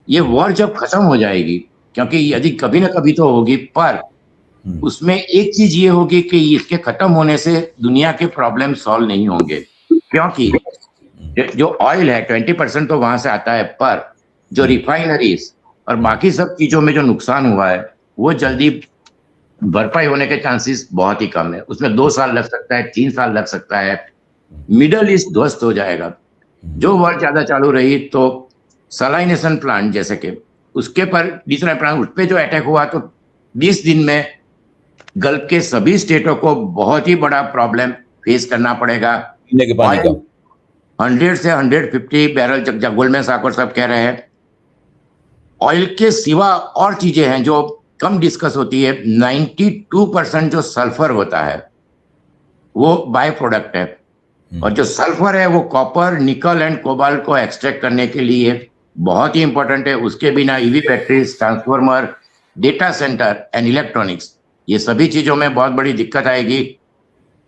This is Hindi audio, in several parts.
ये वॉर जब खत्म हो जाएगी, क्योंकि यदि कभी ना कभी तो होगी, पर उसमें एक चीज ये होगी कि इसके खत्म होने से दुनिया के प्रॉब्लम सॉल्व नहीं होंगे, क्योंकि जो ऑयल है 20% तो वहां से आता है, पर जो रिफाइनरीज और बाकी सब चीजों में जो नुकसान हुआ है वो जल्दी भरपाई होने के चांसेस बहुत ही कम है। उसमें 2 साल लग सकता है, 3 साल लग सकता है। मिडल ईस्ट ध्वस्त हो जाएगा। जो वॉर ज्यादा चालू रही तो सलाइनेशन प्लांट जैसे कि उसके पर दूसरा प्लांट, उस पर जो अटैक हुआ तो 20 दिन में गल्फ के सभी स्टेटों को बहुत ही बड़ा प्रॉब्लम फेस करना पड़ेगा। पीने के पानी का 100 से 150 बैरल, जब गोल्डमैन सैक्स और सब कह रहे हैं। ऑयल के सिवा और चीजें हैं जो कम डिस्कस होती है। 92% जो सल्फर होता है वो बाय प्रोडक्ट है, और जो सल्फर है वो कॉपर, निकल एंड कोबाल्ट को एक्सट्रैक्ट करने के लिए बहुत ही इंपॉर्टेंट है। उसके बिना EV batteries, transformer, data centre and electronics, ये सभी चीजों में बहुत बड़ी दिक्कत आएगी।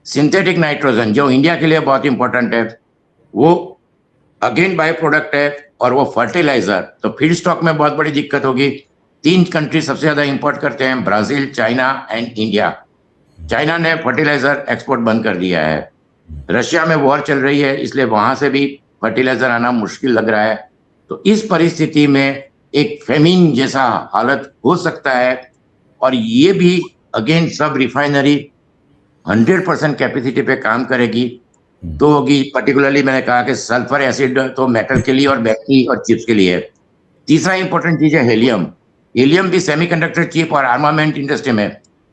सिंथेटिक नाइट्रोजन जो इंडिया के लिए बहुत इंपॉर्टेंट है, वो अगेन बाय प्रोडक्ट है, और वो फर्टिलाइजर, तो फीड स्टॉक में बहुत बड़ी दिक्कत होगी। 3 कंट्री सबसे ज्यादा इंपोर्ट करते हैं, Brazil, China and India. China ने फर्टिलाइजर एक्सपोर्ट बंद कर दिया है। रशिया में वॉर चल रही है, इसलिए वहां से भी फर्टिलाइजर आना मुश्किल लग रहा है। तो इस परिस्थिति में एक फेमिन जैसा हालत हो सकता है, और ये भी अगेन सब रिफाइनरी 100% कैपेसिटी पे काम करेगी तो होगी। पर्टिकुलरली मैंने कहा कि सल्फर एसिड तो मेटल के लिए और बैटरी और चिप्स के लिए। तीसरा इंपॉर्टेंट चीज है हेलियम। हेलियम भी सेमीकंडक्टर चिप और आर्मामेंट इंडस्ट्री में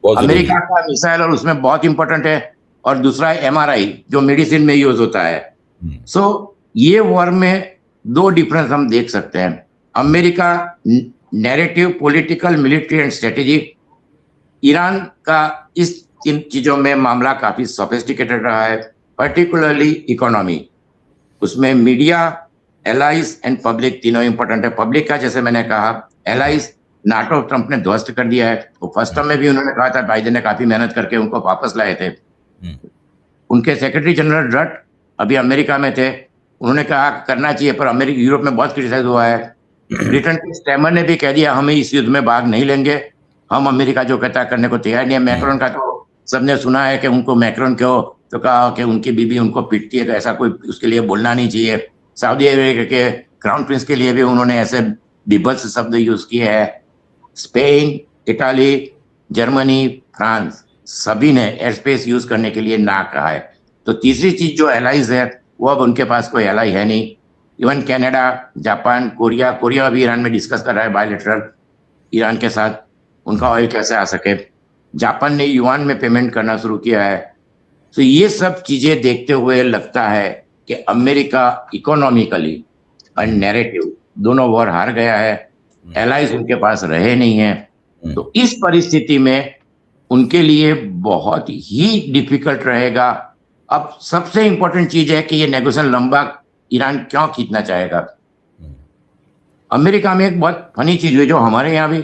अमेरिका का मिसाइल और उसमें बहुत इंपॉर्टेंट है। और दूसरा है एमआरआई जो मेडिसिन में यूज होता है। सो ये वॉर में 2 डिफरेंस हम देख सकते हैं। America narrative, political, military and strategy. Iran का इस इन चीजों में मामला काफी सोफिस्टिकेटेड रहा है, पर्टिकुलरली इकोनॉमी। उसमें मीडिया, एलाइज एंड पब्लिक तीनों इंपॉर्टेंट है। पब्लिक का जैसे मैंने कहा, एलाइज नाटो ट्रंप ने ध्वस्त कर दिया है। तो फर्स्ट टर्म में भी उन्होंने कहा था, बाइडेन ने काफी मेहनत करके उनको वापस लाए थे। उनके सेक्रेटरी जनरल रट अभी अमेरिका में थे, उन्होंने कहा करना चाहिए, पर अमेरिका यूरोप में बहुत क्रिटिसाइज हुआ है। ब्रिटेन के स्टैमर ने भी कह दिया हम इस युद्ध में भाग नहीं लेंगे, हम अमेरिका जो कहता है करने को तैयार नहीं है। मैक्रोन का तो सबने सुना है कि उनको मैक्रोन क्यों, तो कहा कि उनकी बीबी उनको पीटती है, तो ऐसा कोई उसके लिए बोलना नहीं चाहिए। सऊदी अरेबिया के क्राउन प्रिंस के लिए भी उन्होंने ऐसे बीभत्स शब्द यूज किए हैं। स्पेन, इटाली, जर्मनी, फ्रांस सभी ने एयर स्पेस यूज करने के लिए ना कहा है। तो तीसरी चीज जो एलाइज है वो अब उनके पास कोई एलाई है नहीं। इवन कनाडा, जापान, कोरिया अभी ईरान में डिस्कस कर रहा है बायलैटरल ईरान के साथ उनका ऑयल कैसे आ सके। जापान ने युआन में पेमेंट करना शुरू किया है। तो ये सब चीजें देखते हुए लगता है कि अमेरिका इकोनॉमिकली और नैरेटिव दोनों वॉर हार गया है, एलाइज उनके पास रहे नहीं है। तो इस परिस्थिति में उनके लिए बहुत ही डिफिकल्ट रहेगा। अब सबसे इंपॉर्टेंट चीज है कि ये नेगोशिएशन लंबा ईरान क्यों खींचना चाहेगा। अमेरिका में एक बहुत फनी चीज हुई जो हमारे यहाँ भी,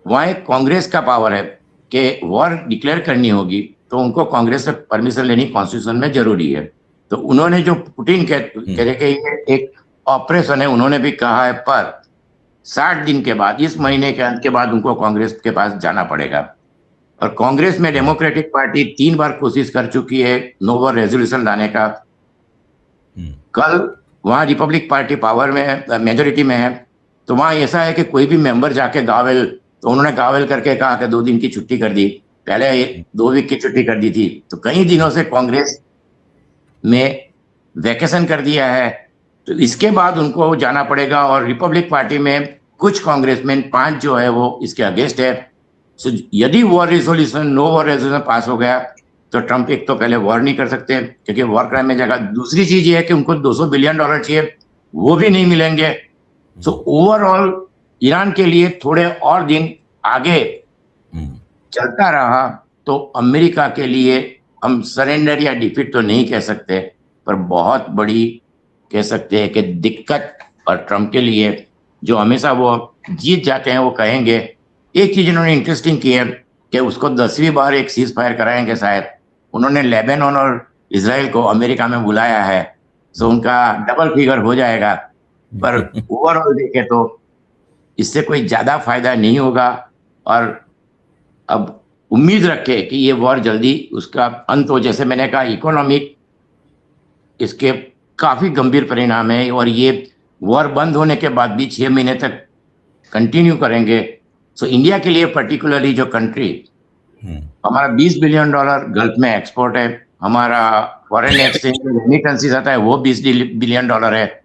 वहां एक कांग्रेस का पावर है कि वॉर डिक्लेयर करनी होगी तो उनको कांग्रेस से परमिशन लेनी कॉन्स्टिट्यूशन में जरूरी है। तो उन्होंने जो पुतिन कह रहे कि ये एक ऑपरेशन है, उन्होंने भी कहा है, पर 60 दिन के बाद, इस महीने के अंत के बाद उनको कांग्रेस के पास जाना पड़ेगा। और कांग्रेस में डेमोक्रेटिक पार्टी 3 बार कोशिश कर चुकी है नो वॉर रेजोल्यूशन लाने का। कल वहां रिपब्लिक पार्टी पावर में है, मेजोरिटी में है। तो वहां ऐसा है कि कोई भी मेंबर जाके गावेल, तो उन्होंने गावेल करके कहा कि 2 दिन की छुट्टी कर दी, पहले 2 वीक की छुट्टी कर दी थी। तो कई दिनों से कांग्रेस में वैकेशन कर दिया है। तो इसके बाद उनको जाना पड़ेगा। और रिपब्लिक पार्टी में कुछ कांग्रेसमैन 5 जो है वो इसके अगेंस्ट है। सो यदि war resolution, no war resolution pass हो गया तो ट्रंप एक तो पहले वॉर नहीं कर सकते क्योंकि वॉर क्राइम में जाएगा। दूसरी चीज ये है कि उनको $200 बिलियन चाहिए, वो भी नहीं मिलेंगे। सो ओवरऑल ईरान के लिए थोड़े और दिन आगे चलता रहा तो अमेरिका के लिए हम सरेंडर या डिफीट तो नहीं कह सकते, पर बहुत बड़ी कह सकते हैं कि दिक्कत। और ट्रंप के लिए जो हमेशा वो जीत जाते हैं वो कहेंगे। एक चीज इन्होंने इंटरेस्टिंग की है कि उसको 10वीं बार एक सीज फायर कराएंगे शायद। उन्होंने लेबनान और इजराइल को अमेरिका में बुलाया है, सो उनका डबल फिगर हो जाएगा। पर ओवरऑल देखे तो इससे कोई ज्यादा फायदा नहीं होगा। और अब उम्मीद रखे कि ये वॉर जल्दी उसका अंत हो। जैसे मैंने कहा, इकोनॉमिक इसके काफी गंभीर परिणाम है, और ये वॉर बंद होने के बाद भी 6 महीने तक कंटिन्यू करेंगे। सो इंडिया के लिए पर्टिकुलरली जो कंट्री, हमारा $20 बिलियन गल्फ में एक्सपोर्ट है, हमारा फॉरेन एक्सचेंज रेमिटेंसीज आता है वो $20 बिलियन है।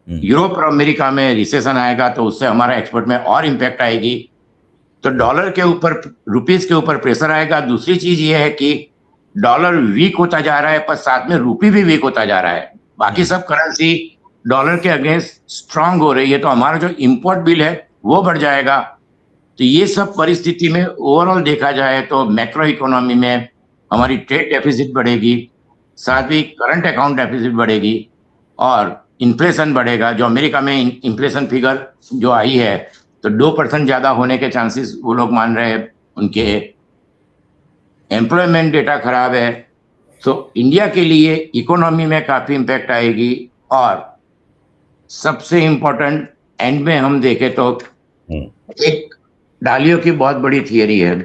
यूरोप और अमेरिका में रिसेशन आएगा तो उससे हमारा एक्सपोर्ट में और इम्पैक्ट आएगी। तो डॉलर के ऊपर, रुपीस के ऊपर प्रेशर आएगा। दूसरी चीज ये है कि डॉलर वीक होता जा रहा है, पर साथ में रूपी भी वीक होता जा रहा है। बाकी सब करेंसी डॉलर के अगेंस्ट स्ट्रांग हो रही है, तो हमारा जो इंपोर्ट बिल है वो बढ़ जाएगा। तो ये सब परिस्थिति में ओवरऑल देखा जाए तो मैक्रो इकोनॉमी में हमारी ट्रेड डेफिसिट बढ़ेगी, साथ ही करंट अकाउंट डेफिसिट बढ़ेगी, और इन्फ्लेशन बढ़ेगा। जो अमेरिका में इन्फ्लेशन फिगर जो आई है तो 2% ज्यादा होने के चांसेस वो लोग मान रहे हैं। उनके एम्प्लॉयमेंट डेटा खराब है। तो इंडिया के लिए इकोनॉमी में काफी इम्पैक्ट आएगी। और सबसे इम्पोर्टेंट एंड में हम देखें तो एक डालियो की बहुत बड़ी थियरी है,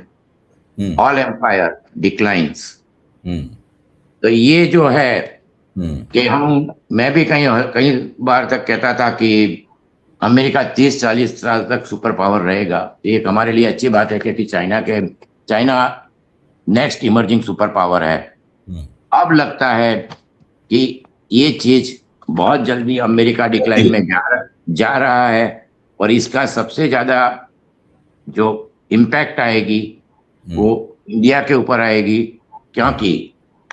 ऑल एम्पायर डिक्लाइंस। तो ये जो है कि मैं भी कई बार तक कहता था कि अमेरिका 30-40 साल तक सुपर पावर रहेगा। एक हमारे लिए अच्छी बात है कि China next emerging super power है। अब लगता है कि ये चीज बहुत जल्दी अमेरिका डिक्लाइन में जा रहा है, और इसका सबसे ज्यादा जो इम्पैक्ट आएगी वो इंडिया के ऊपर आएगी, क्योंकि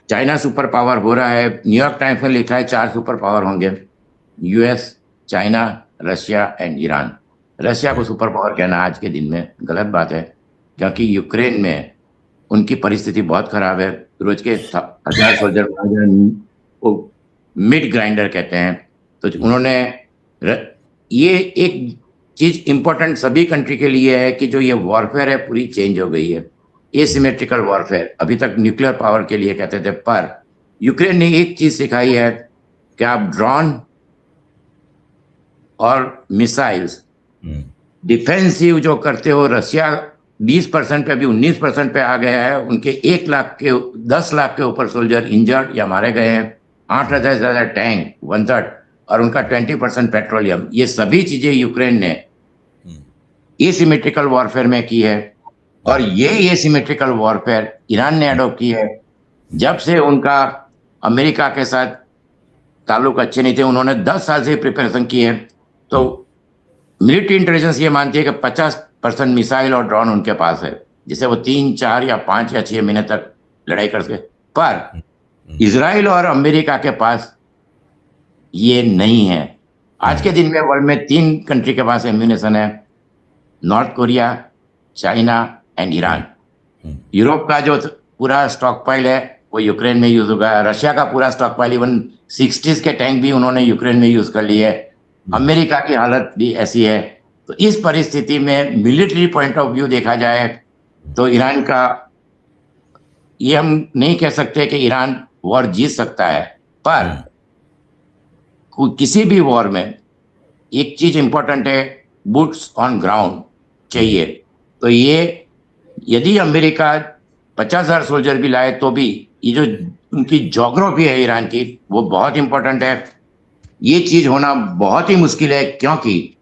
चाइना सुपर पावर हो रहा है। न्यूयॉर्क टाइम्स में लिखा है 4 सुपर पावर होंगे, US, China, Russia and Iran. Russia को सुपर पावर कहना आज के दिन में गलत बात है, क्योंकि यूक्रेन में उनकी परिस्थिति बहुत खराब है। रोज के 1000 सोल्जर को मिड ग्राइंडर कहते हैं। तो उन्होंने ये एक चीज इंपॉर्टेंट सभी कंट्री के लिए है कि जो ये वॉरफेयर है पूरी चेंज हो गई है, एसिमेट्रिकल वॉरफेयर। अभी तक न्यूक्लियर पावर के लिए कहते थे, पर यूक्रेन ने एक चीज सिखाई है कि आप ड्रोन और मिसाइल्स डिफेंसिव जो करते हो। रशिया 20% पे, अभी 19% पे आ गया है। उनके 10 लाख के ऊपर सोल्जर इंजर्ड या मारे गए हैं, 8,000 से ज्यादा टैंक, 1/3, और उनका 20% पेट्रोलियम। ये सभी चीजें यूक्रेन ने एसिमेट्रिकल वॉरफेयर में की है, और ये एसिमेट्रिकल वॉरफेयर ईरान ने अडॉप्ट की है। जब से उनका अमेरिका के साथ ताल्लुक अच्छे नहीं थे, उन्होंने 10 साल से प्रिपरेशन की है। तो मिलिट्री इंटेलिजेंस ये मानती है कि 50% मिसाइल और ड्रोन उनके पास है, जिसे वो 3, 4 या 5 या 6 महीने तक लड़ाई कर सके। पर इजराइल और अमेरिका के पास ये नहीं है। आज के दिन में वर्ल्ड में 3 कंट्री के पास एम्यूनेशन है, north Korea, China and Iran. Europe का जो पूरा स्टॉक पाइल है वो यूक्रेन में यूज होगा। रशिया का पूरा स्टॉक पाइल, इवन 60s के टैंक भी उन्होंने यूक्रेन में यूज कर लिए। अमेरिका की हालत भी ऐसी है। तो इस परिस्थिति में मिलिट्री पॉइंट ऑफ व्यू देखा जाए तो ईरान का, ये हम नहीं कह सकते कि ईरान वॉर जीत सकता है, पर किसी भी वॉर में एक चीज इंपॉर्टेंट है, बूट्स ऑन ग्राउंड चाहिए। तो ये यदि अमेरिका 50,000 सोल्जर भी लाए तो भी ये जो उनकी ज्योग्राफी है ईरान की, वो बहुत इंपॉर्टेंट है। ये चीज होना बहुत ही मुश्किल है, क्योंकि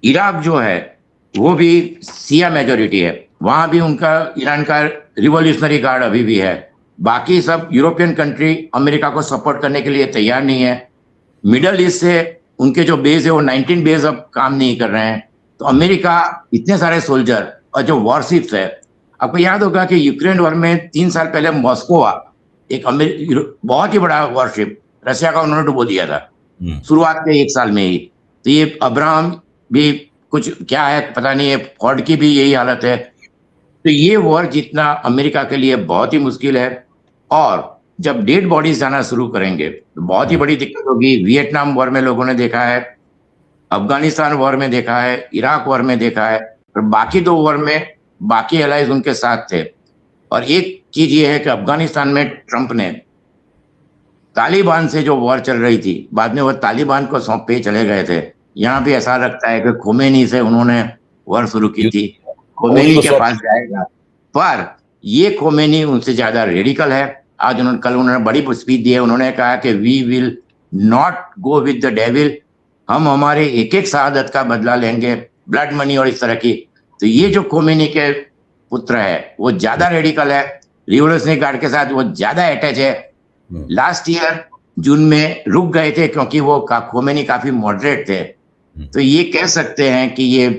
इराक जो है वो भी शिया मेजोरिटी है, वहां भी उनका ईरान का रिवॉल्यूशनरी गार्ड अभी भी है। बाकी सब यूरोपियन कंट्री अमेरिका को सपोर्ट करने के लिए तैयार नहीं है। मिडल ईस्ट से उनके जो बेस है वो 19 बेस अब काम नहीं कर रहे हैं। तो अमेरिका इतने सारे सोल्जर और जो वॉरशिप्स है, आपको याद होगा कि यूक्रेन वॉर में 3 साल पहले मॉस्को एक बहुत ही बड़ा वॉरशिप रशिया का उन्होंने डुबो दिया था शुरुआत के 1 साल में ही। तो ये अब्राहम भी कुछ क्या है पता नहीं है, फोर्ड की भी यही हालत है। तो ये वॉर जीतना अमेरिका के लिए बहुत ही मुश्किल है। और जब डेड बॉडीज जाना शुरू करेंगे तो बहुत ही बड़ी दिक्कत होगी। वियतनाम वॉर में लोगों ने देखा है, अफगानिस्तान वॉर में देखा है, इराक वॉर में देखा है, और बाकी 2 वॉर में बाकी एलाइज उनके साथ थे। और एक चीज ये है कि अफगानिस्तान में ट्रंप ने तालिबान से जो वॉर चल रही थी, बाद में वो तालिबान को सौंप पे चले गए थे। यहाँ भी ऐसा लगता है कि खोमेनी से उन्होंने वॉर शुरू की थी, खोमेनी के पास जाएगा, पर ये खोमेनी उनसे ज्यादा रेडिकल है। आज कल उन्होंने बड़ी स्पीच दी है, उन्होंने कहा कि we will not go with the devil, हम हमारे एक एक शहादत का बदला लेंगे, ब्लड मनी और इस तरह की। तो ये जो खोमेनी के पुत्र है वो ज्यादा रेडिकल है, रिवोल्यूशनरी गार्ड के साथ वो ज्यादा अटैच है। लास्ट ईयर जून में रुक गए थे क्योंकि वो खोमेनी काफी मॉडरेट थे। तो ये कह सकते हैं कि ये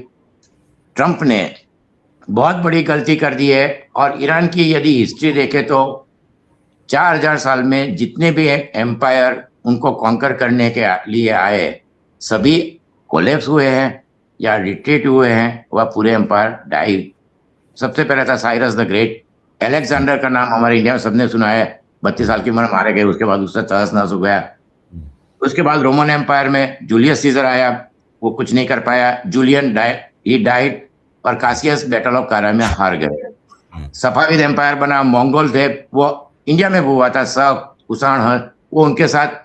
ट्रंप ने बहुत बड़ी गलती कर दी है। और ईरान की यदि हिस्ट्री देखें तो 4000 साल में जितने भी एम्पायर उनको कॉन्कर करने के लिए आए सभी कोलैप्स हुए हैं या रिट्रीट हुए हैं, वह पूरे एम्पायर डाई। सबसे पहले था साइरस द ग्रेट, अलेक्जेंडर का नाम हमारे इंडिया में सबने सुना है, 32 साल की उम्र मारे गए, उसके बाद उससे तहस नहस हो गया। उसके बाद रोमन एम्पायर में जूलियस सीजर आया, वो कुछ नहीं कर पाया, जूलियन डाइड और कासियस बैटल ऑफ कारा में हार गए। सफाविद एम्पायर बना, मंगोल थे, वो इंडिया में हुआ था, सब कुषाण वो उनके साथ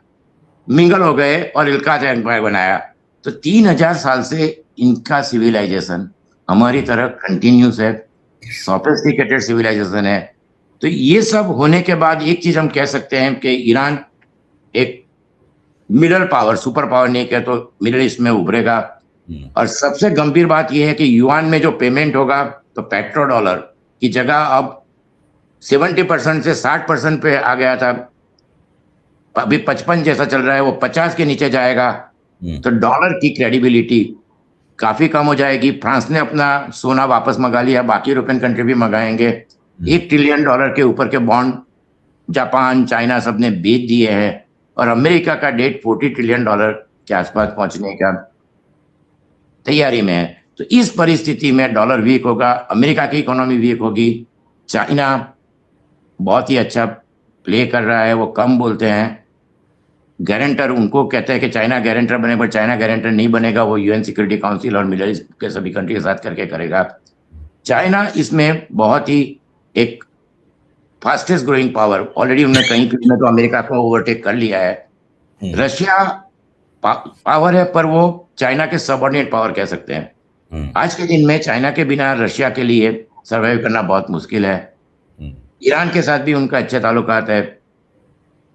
मिंगल हो गए और इल्खात एम्पायर बनाया। तो 3000 साल से इनका सिविलाइजेशन हमारी तरह कंटिन्यूस है, सोफिस्टिकेटेड सिविलाइजेशन है। तो ये सब होने के बाद एक चीज हम कह सकते हैं कि ईरान एक मिडल पावर, सुपर पावर नहीं कह तो मिडल ईस्ट में उभरेगा। और सबसे गंभीर बात यह है कि युआन में जो पेमेंट होगा तो पेट्रो डॉलर की जगह अब 70% से 60% पे आ गया था, अभी 55 जैसा चल रहा है, वो 50 के नीचे जाएगा। तो डॉलर की क्रेडिबिलिटी काफी कम हो जाएगी। फ्रांस ने अपना सोना वापस मंगा लिया, बाकी यूरोपियन कंट्री भी मंगाएंगे। $1 ट्रिलियन के ऊपर के बॉन्ड जापान, चाइना सब ने बेच दिए हैं और अमेरिका का डेट $40 ट्रिलियन के आसपास पहुंचने का तैयारी में है। तो इस परिस्थिति में डॉलर वीक होगा, अमेरिका की इकोनॉमी वीक होगी। चाइना बहुत ही अच्छा प्ले कर रहा है, वो कम बोलते हैं। गारंटर उनको कहते हैं कि चाइना गारंटर बने, पर चाइना गारंटर नहीं बनेगा, वो यूएन सिक्योरिटी काउंसिल और मिडल ईस्ट के सभी कंट्री के साथ करके करेगा। चाइना इसमें बहुत ही एक फास्टेस्ट ग्रोइंग पावर, ऑलरेडी उन्होंने कहीं कहीं में तो अमेरिका को ओवरटेक कर लिया है। रशिया पावर है पर वो चाइना के सबऑर्डिनेट पावर कह सकते हैं। आज के दिन में चाइना के बिना रशिया के लिए सर्वाइव करना बहुत मुश्किल है। ईरान के साथ भी उनका अच्छे ताल्लुकात है।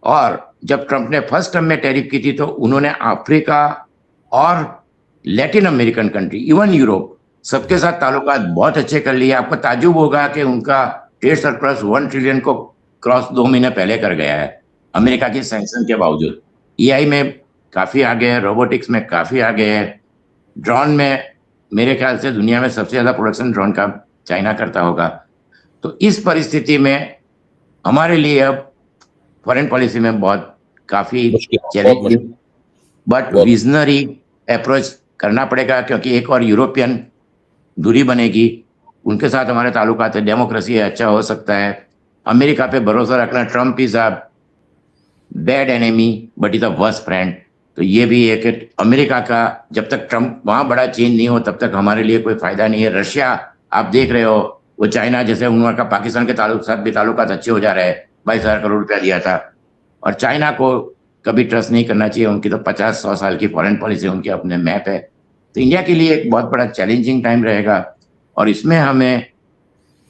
और जब ट्रंप ने फर्स्ट टर्म में टैरिफ की थी तो उन्होंने अफ्रीका और Latin American country, even Europe, सबके साथ ताल्लुकात बहुत अच्छे कर लिए। आपको ताजुब होगा कि उनका ट्रेड सरप्लस 1 ट्रिलियन को क्रॉस 2 महीने पहले कर गया है अमेरिका की सैंक्शन के बावजूद। एआई में काफी आगे है, रोबोटिक्स में काफी आगे है, ड्रोन में मेरे ख्याल से दुनिया में सबसे ज्यादा प्रोडक्शन ड्रोन का चाइना करता होगा। तो इस परिस्थिति में हमारे लिए अब फॉरेन पॉलिसी में बहुत काफी चैलेंजिंग बट विजनरी अप्रोच करना पड़ेगा, क्योंकि एक और यूरोपियन दूरी बनेगी, उनके साथ हमारे ताल्लुकात है, डेमोक्रेसी अच्छा हो सकता है। अमेरिका पे भरोसा रखना, Trump is a bad enemy but is a worst friend. तो ये भी एक अमेरिका का, जब तक ट्रंप वहां बड़ा चेंज नहीं हो तब तक हमारे लिए कोई फायदा नहीं है। रशिया आप देख रहे हो, वो चाइना जैसे उनका पाकिस्तान के साथ भी ताल्लुकात अच्छे हो जा रहे हैं, 22,000 करोड़ रुपया दिया था। और चाइना को कभी ट्रस्ट नहीं करना चाहिए, उनकी तो 50-100 साल की फॉरेन पॉलिसी उनके अपने मैप है। तो इंडिया के लिए एक बहुत बड़ा चैलेंजिंग टाइम रहेगा। और इसमें हमें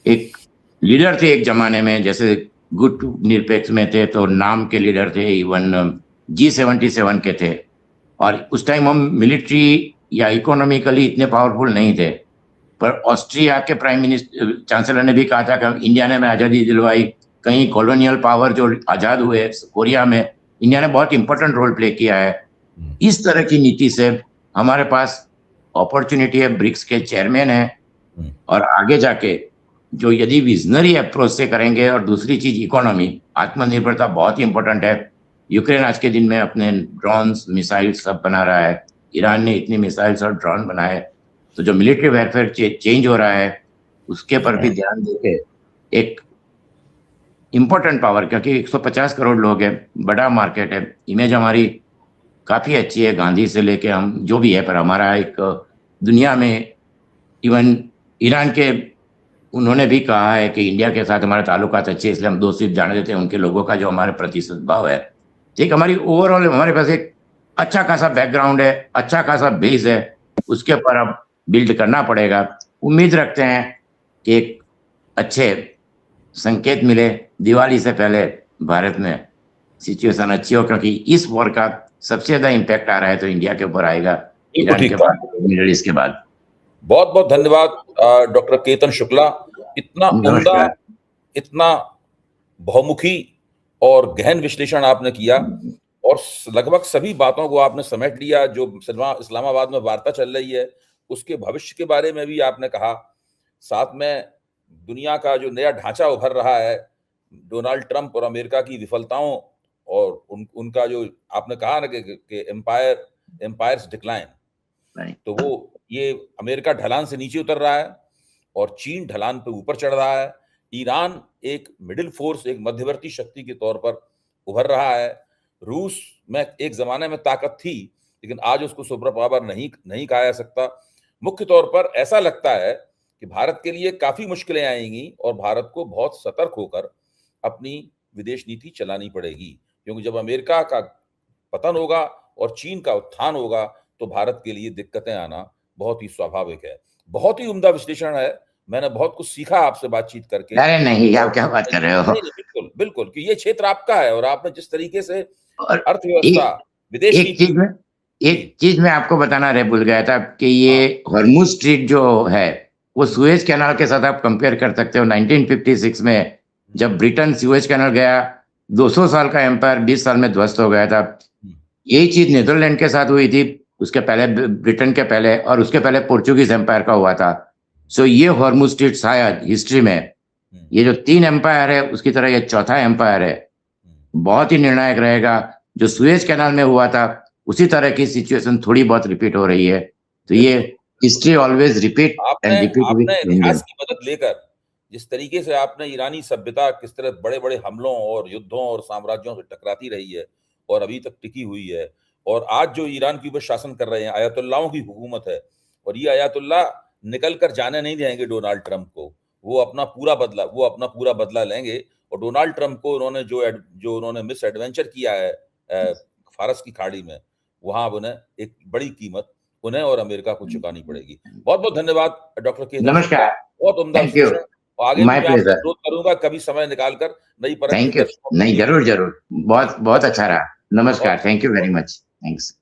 एक लीडर थे एक जमाने में, जैसे गुट निरपेक्ष में थे तो नाम के लीडर थे, इवन G77 के थे। और उस टाइम हम मिलिट्री या इकोनॉमिकली इतने पावरफुल नहीं थे, पर ऑस्ट्रिया के प्राइम मिनिस्टर चांसलर ने भी कहा था कि इंडिया ने हमें आज़ादी दिलवाई। कहीं कॉलोनियल पावर जो आज़ाद हुए कोरिया में, इंडिया ने बहुत इंपॉर्टेंट रोल प्ले किया है। इस तरह की नीति से हमारे पास अपॉर्चुनिटी है, ब्रिक्स के चेयरमैन है, और आगे जाके जो यदि विजनरी अप्रोच से करेंगे। और दूसरी चीज इकोनॉमी, आत्मनिर्भरता बहुत ही इंपॉर्टेंट है। यूक्रेन आज के दिन में अपने ड्रोन्स, मिसाइल सब बना रहा है, ईरान ने इतनी मिसाइल्स और ड्रोन बनाए। तो जो मिलिट्री वेरफेयर चेंज हो रहा है उसके पर भी ध्यान देके एक इम्पोर्टेंट पावर, क्योंकि 150 करोड़ लोग हैं, बड़ा मार्केट है, इमेज हमारी काफ़ी अच्छी है गांधी से लेके हम जो भी है, पर हमारा एक दुनिया में, इवन ईरान के उन्होंने भी कहा है कि इंडिया के साथ हमारे ताल्लुकात अच्छे, इसलिए हम दोस्ती जाने देते हैं उनके लोगों का जो हमारे प्रति सद्भाव है। ठीक, हमारी ओवरऑल हमारे पास एक अच्छा खासा बैकग्राउंड है, अच्छा खासा बेस है, उसके ऊपर अब बिल्ड करना पड़ेगा। उम्मीद रखते हैं कि एक अच्छे संकेत मिले दिवाली से पहले भारत में सिचुएशन अच्छी हो, क्योंकि इस वॉर का सबसे ज्यादा इम्पैक्ट आ रहा है तो इंडिया के ऊपर आएगा, बिल्कुल ईरान ठीक के कहा। बाद, मिडल ईस्ट के बाद। बहुत बहुत धन्यवाद डॉक्टर केतन शुक्ला, इतना उम्दा, नमस्कार। इतना बहुमुखी और गहन विश्लेषण आपने किया और लगभग सभी बातों को आपने समेट लिया। जो इस्लामाबाद में वार्ता चल रही है उसके भविष्य के बारे में भी आपने कहा, साथ में दुनिया का जो नया ढांचा उभर रहा है, डोनाल्ड ट्रंप और अमेरिका की विफलताओं और उनका जो आपने कहा ना कि एम्पायर्स डिक्लाइन, तो वो ये अमेरिका ढलान से नीचे उतर रहा है और चीन ढलान पे ऊपर चढ़ रहा है। ईरान एक मिडिल फोर्स, एक मध्यवर्ती शक्ति के तौर पर उभर रहा है। रूस में एक जमाने में ताकत थी, लेकिन आज उसको सुपर पावर नहीं कहा जा सकता। मुख्य तौर पर ऐसा लगता है कि भारत के लिए काफी मुश्किलें आएंगी और भारत को बहुत सतर्क होकर अपनी विदेश नीति चलानी पड़ेगी, क्योंकि जब अमेरिका का पतन होगा और चीन का उत्थान होगा तो भारत के लिए दिक्कतें आना बहुत ही स्वाभाविक है। बहुत ही उम्दा विश्लेषण है, मैंने बहुत कुछ सीखा आपसे बातचीत करके। अरे नहीं, आप क्या बात कर रहे हो। नहीं, बिल्कुल बिल्कुल कि ये क्षेत्र आपका है और आपने जिस तरीके से और अर्थव्यवस्था, एक विदेश एक नीति। चीज में जी, एक चीज मैं आपको बताना रह भूल गया था कि ये हाँ, हॉर्मुज स्ट्रीट जो है वो सुएज कैनाल के साथ आप कंपेयर कर सकते हो। 1956 में जब ब्रिटेन सुएज कैनाल गया, 200 साल का एम्पायर 20 साल में ध्वस्त हो गया था। यही चीज नीदरलैंड के साथ हुई थी, उसके पहले ब्रिटेन के पहले, और उसके पहले पोर्चुगीज एम्पायर का हुआ था। सो ये हॉर्मुज स्ट्रीट शायद हिस्ट्री में ये जो 3 एम्पायर है उसकी तरह ये चौथा एम्पायर है, बहुत ही निर्णायक रहेगा। जो सुएज कैनाल में हुआ था उसी तरह की सिचुएशन थोड़ी बहुत रिपीट हो रही है, तो ये हिस्ट्री ऑलवेज रिपीट आपने एंड रिपीट विद आपने इंडियन। इतिहास की मदद लेकर जिस तरीके से आपने ईरानी सभ्यता किस तरह बड़े-बड़े हमलों और युद्धों और साम्राज्यों से टकराती रही है और अभी तक टिकी हुई है, और आज जो ईरान के ऊपर शासन कर रहे हैं अयतुल्लाहों की हुकूमत है, और ये अयतुल्लाह निकल कर जाने नहीं देंगे डोनाल्ड ट्रंप को। वो अपना पूरा बदला लेंगे और डोनाल्ड ट्रंप को उन्होंने मिस एडवेंचर किया है फारस की खाड़ी में, वहां अब उन्हें एक बड़ी कीमत उन्हें और अमेरिका को चुकानी पड़ेगी। बहुत बहुत धन्यवाद डॉक्टर केतन शुक्ला, नमस्कार। बहुत उम्दा थैंक यू। विश्लेषण। और आगे भी माय मैं आपसे प्लेजर। अनुरोध करूंगा कभी समय निकालकर नई परख के थैंक यू। दर्शकों के नहीं, लिए। जरूर जरूर, बहुत बहुत अच्छा रहा। नमस्कार, थैंक यू वेरी बहुत मच, थैंक्स।